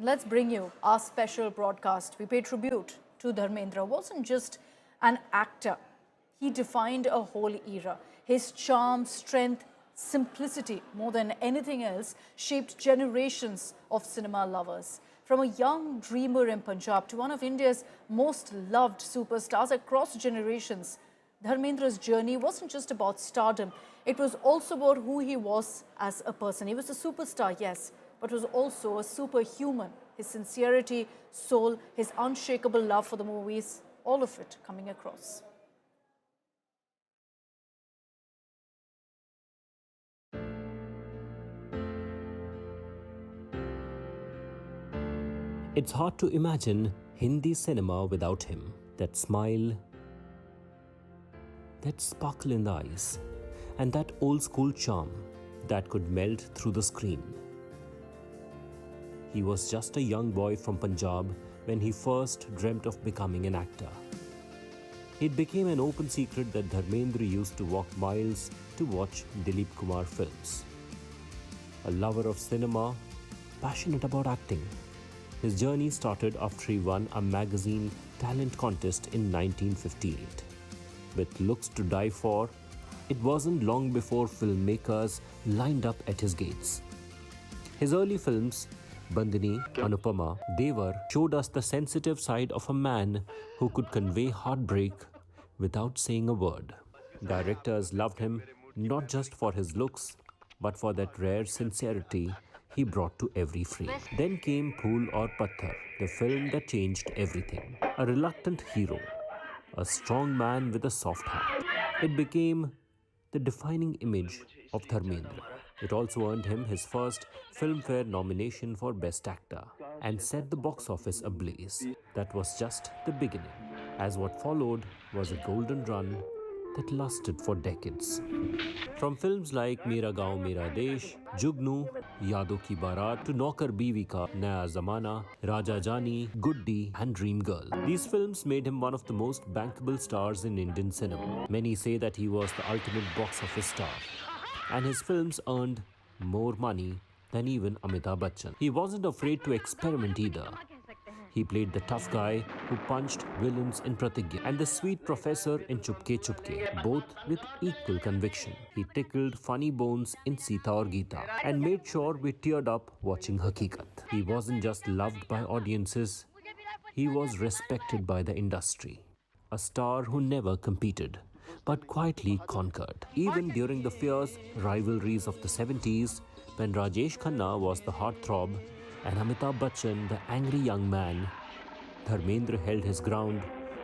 Let's bring you our special broadcast. We pay tribute to Dharmendra. Wasn't just an actor. He defined a whole era. His charm, strength, simplicity, more than anything else, shaped generations of cinema lovers. From a young dreamer in Punjab to one of India's most loved superstars across generations, Dharmendra's journey wasn't just about stardom. It was also about who he was as a person. He was a superstar, yes, but was also a superhuman. His sincerity, soul, his unshakable love for the movies, all of it coming across. It's hard to imagine Hindi cinema without him. That smile, that sparkle in the eyes, and that old school charm that could melt through the screen. He was just a young boy from Punjab when he first dreamt of becoming an actor. It became an open secret that Dharmendra used to walk miles to watch Dilip Kumar films. A lover of cinema, passionate about acting. His journey started after he won a magazine talent contest in 1958. With looks to die for, it wasn't long before filmmakers lined up at his gates. His early films, Bandhani, Anupama, Devar, showed us the sensitive side of a man who could convey heartbreak without saying a word. Directors loved him not just for his looks, but for that rare sincerity he brought to every frame. Then came Phool Aur Pathar, the film that changed everything. A reluctant hero, a strong man with a soft heart. It became the defining image of Dharmendra. It also earned him his first Filmfare nomination for Best Actor and set the box office ablaze. That was just the beginning, as what followed was a golden run that lasted for decades. From films like Mera Gaon Mera Desh, Jugnu, Yadon Ki Barat to Naukar Biwi Ka Naya Zamana, Raja Jani, Guddi and Dream Girl. These films made him one of the most bankable stars in Indian cinema. Many say that he was the ultimate box office star, and his films earned more money than even Amitabh Bachchan. He wasn't afraid to experiment either. He played the tough guy who punched villains in Pratigya and the sweet professor in Chupke Chupke, both with equal conviction. He tickled funny bones in Sita Aur Geeta and made sure we teared up watching Hakikat. He wasn't just loved by audiences, he was respected by the industry. A star who never competed, but quietly conquered. Even during the fierce rivalries of the 70s, when Rajesh Khanna was the heartthrob and Amitabh Bachchan the angry young man, Dharmendra held his ground,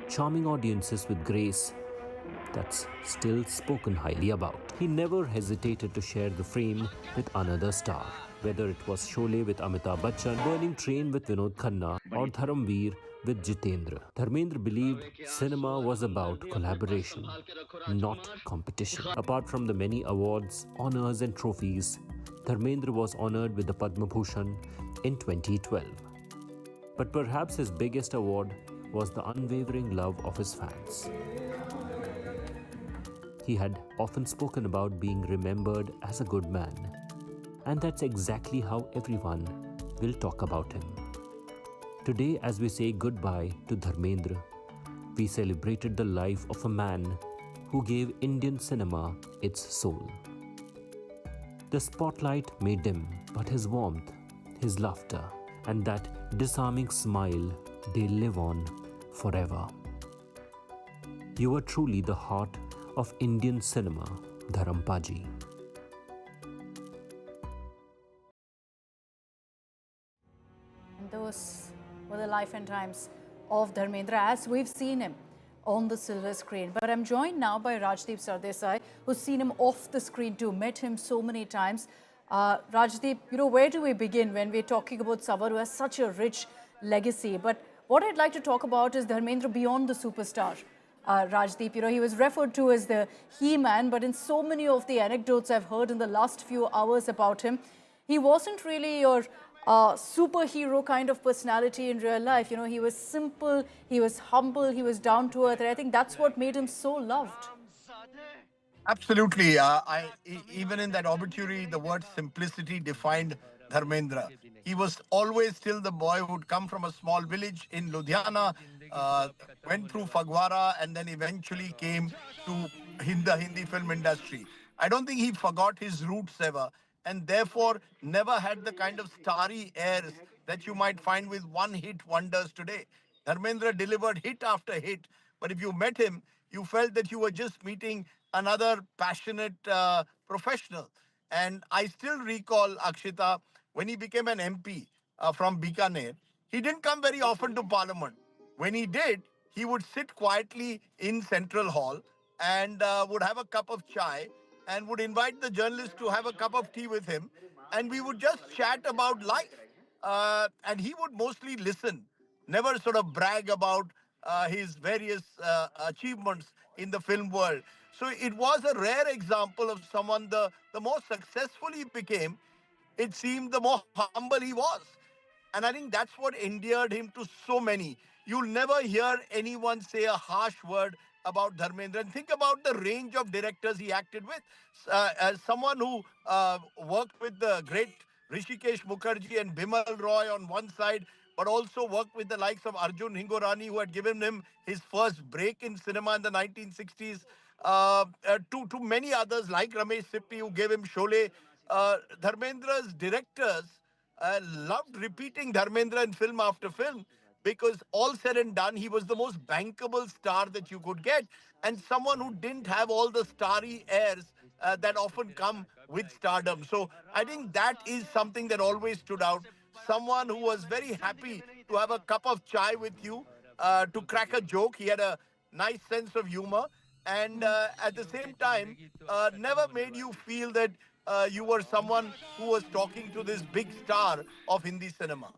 charming audiences with grace that's still spoken highly about. He never hesitated to share the frame with another star, whether it was Sholay with Amitabh Bachchan, Burning Train with Vinod Khanna, or Dharamveer with Jitendra. Dharmendra believed cinema was about collaboration, not competition. Apart from the many awards, honors and trophies, Dharmendra was honored with the Padma Bhushan in 2012. But perhaps his biggest award was the unwavering love of his fans. He had often spoken about being remembered as a good man, and that's exactly how everyone will talk about him. Today, as we say goodbye to Dharmendra, we celebrated the life of a man who gave Indian cinema its soul. The spotlight may dim, but his warmth, his laughter, and that disarming smile, they live on forever. You are truly the heart of Indian cinema, Dharampaji. And those were the life and times of Dharmendra as we've seen him on the silver screen. But I'm joined now by Rajdeep Sardesai, who's seen him off the screen too, met him so many times. Rajdeep, where do we begin when we're talking about someone who has such a rich legacy? But what I'd like to talk about is Dharmendra beyond the superstar. Rajdeep, he was referred to as the He-Man, but in so many of the anecdotes I've heard in the last few hours about him, he wasn't really your superhero kind of personality in real life. He was simple, he was humble, he was down to earth. And I think that's what made him so loved. Absolutely. Even in that obituary, the word simplicity defined Dharmendra. He was always still the boy who would come from a small village in Ludhiana, uh, went through Fagwara, and then eventually came to the Hindi film industry. I don't think he forgot his roots ever, and therefore never had the kind of starry airs that you might find with one hit wonders today. Dharmendra delivered hit after hit, but if you met him, you felt that you were just meeting another passionate professional. And I still recall Akshita when he became an MP from Bikaner. He didn't come very often to Parliament. When he did, he would sit quietly in Central Hall and would have a cup of chai and would invite the journalists to have a cup of tea with him. And we would just chat about life. And he would mostly listen, never sort of brag about his various achievements in the film world. So it was a rare example of someone, the more successful he became, it seemed the more humble he was. And I think that's what endeared him to so many. You'll never hear anyone say a harsh word about Dharmendra. And think about the range of directors he acted with. As someone who worked with the great Rishikesh Mukherjee and Bimal Roy on one side, but also worked with the likes of Arjun Hingorani, who had given him his first break in cinema in the 1960s, to many others like Ramesh Sippy, who gave him Sholay. Dharmendra's directors loved repeating Dharmendra in film after film because all said and done, he was the most bankable star that you could get and someone who didn't have all the starry airs that often come with stardom. So I think that is something that always stood out. Someone who was very happy to have a cup of chai with you, to crack a joke. He had a nice sense of humor and at the same time never made you feel that you were someone who was talking to this big star of Hindi cinema.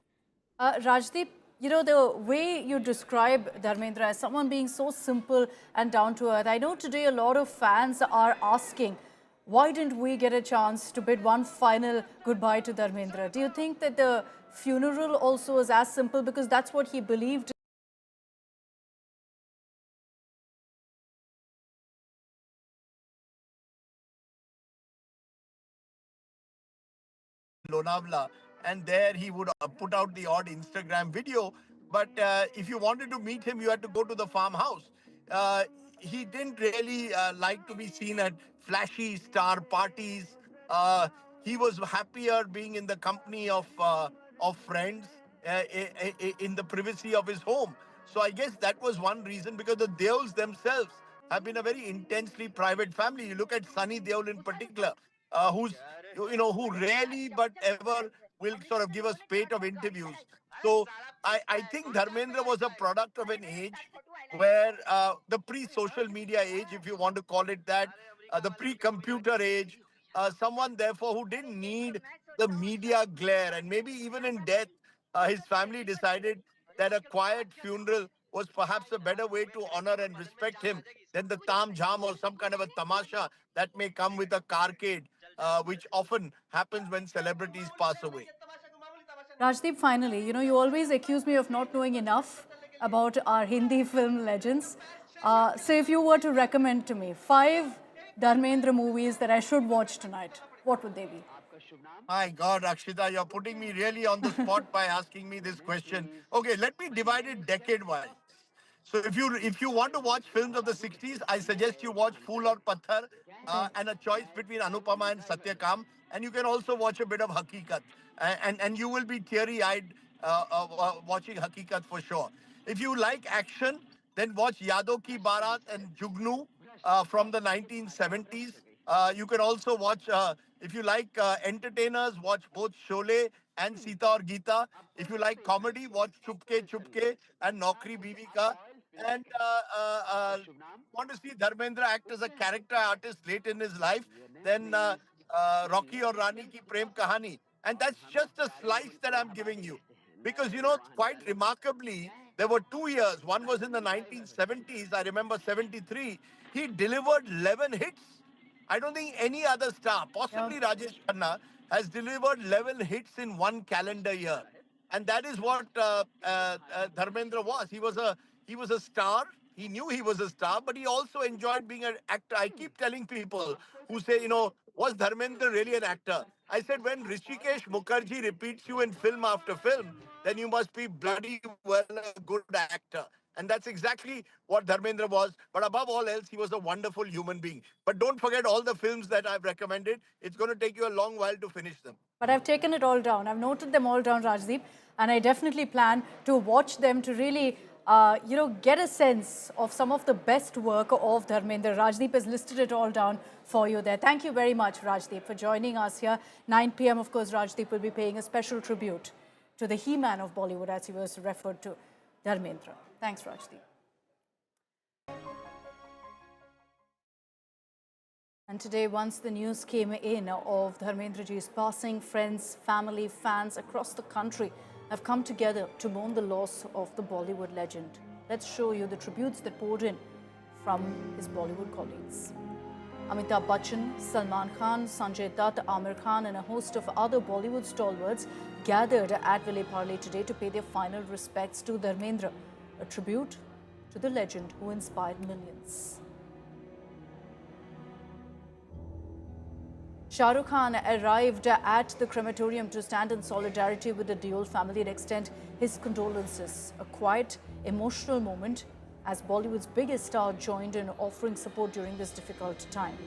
Rajdeep, you know, the way you describe Dharmendra as someone being so simple and down to earth, I know today a lot of fans are asking, why didn't we get a chance to bid one final goodbye to Dharmendra? Do you think that the funeral also was as simple because that's what he believed? Lonavala, and there he would put out the odd Instagram video. But if you wanted to meet him, you had to go to the farmhouse. Uh, he didn't really like to be seen at flashy star parties. Uh, he was happier being in the company of friends in the privacy of his home. So I guess that was one reason because the Deols themselves have been a very intensely private family. You look at Sunny Deol in particular, who's who rarely but ever will sort of give a spate of interviews. So I think Dharmendra was a product of an age where the pre-social media age, if you want to call it that, the pre-computer age, someone therefore who didn't need the media glare, and maybe even in death, his family decided that a quiet funeral was perhaps a better way to honor and respect him than the tam jam or some kind of a tamasha that may come with a carcade, which often happens when celebrities pass away. Rajdeep, finally, you know, you always accuse me of not knowing enough about our Hindi film legends. So if you were to recommend to me 5 Dharmendra movies that I should watch tonight, what would they be? My God, Akshita, you're putting me really on the spot by asking me this question. Okay, let me divide it decade-wise. So if you want to watch films of the 60s, I suggest you watch Phool Aur Pathar Great. and a choice between Anupama and Satyakam. And you can also watch a bit of Hakikat. And you will be teary-eyed watching Hakikat for sure. If you like action, then watch Yado Ki Barat and Jugnu from the 1970s. You can also watch, if you like entertainers, watch both Sholay and Sita or Geeta. If you like comedy, watch Chupke Chupke and Naukri Bibi Ka. And want to see Dharmendra act as a character artist late in his life, then Rocky or Rani ki Prem Kahani. And that's just a slice that I'm giving you. Because, quite remarkably, there were 2 years. One was in the 1970s. I remember 73. He delivered 11 hits. I don't think any other star, Yeah. possibly Rajesh Khanna, has delivered 11 hits in one calendar year. And that is what Dharmendra was. He was a star. He knew he was a star, but he also enjoyed being an actor. I keep telling people who say, was Dharmendra really an actor? I said, when Rishikesh Mukherjee repeats you in film after film, then you must be bloody well a good actor. And that's exactly what Dharmendra was. But above all else, he was a wonderful human being. But don't forget all the films that I've recommended. It's going to take you a long while to finish them. But I've taken it all down. I've noted them all down, Rajdeep, and I definitely plan to watch them to really, get a sense of some of the best work of Dharmendra. Rajdeep has listed it all down for you there. Thank you very much, Rajdeep, for joining us here. 9 p.m., of course, Rajdeep will be paying a special tribute to the He-Man of Bollywood, as he was referred to, Dharmendra. Thanks, Rajdeep. And today, once the news came in of Dharmendra ji's passing, friends, family, fans across the country have come together to mourn the loss of the Bollywood legend. Let's show you the tributes that poured in from his Bollywood colleagues. Amitabh Bachchan, Salman Khan, Sanjay Dutt, Amir Khan and a host of other Bollywood stalwarts gathered at Vile Parle today to pay their final respects to Dharmendra, a tribute to the legend who inspired millions. Shah Rukh Khan arrived at the crematorium to stand in solidarity with the Deol family and extend his condolences. A quiet, emotional moment as Bollywood's biggest star joined in offering support during this difficult time.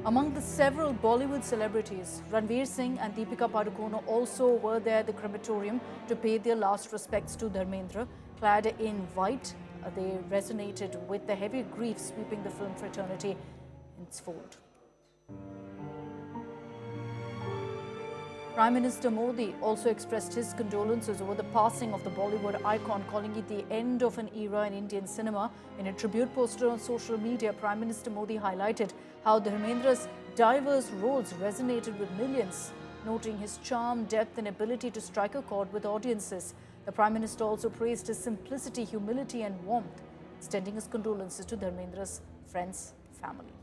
Among the several Bollywood celebrities, Ranveer Singh and Deepika Padukone also were there at the crematorium to pay their last respects to Dharmendra. Clad in white, they resonated with the heavy grief sweeping the film fraternity in its fold. Prime Minister Modi also expressed his condolences over the passing of the Bollywood icon, calling it the end of an era in Indian cinema. In a tribute posted on social media, Prime Minister Modi highlighted how Dharmendra's diverse roles resonated with millions, noting his charm, depth and ability to strike a chord with audiences. The Prime Minister also praised his simplicity, humility and warmth, extending his condolences to Dharmendra's friends, family.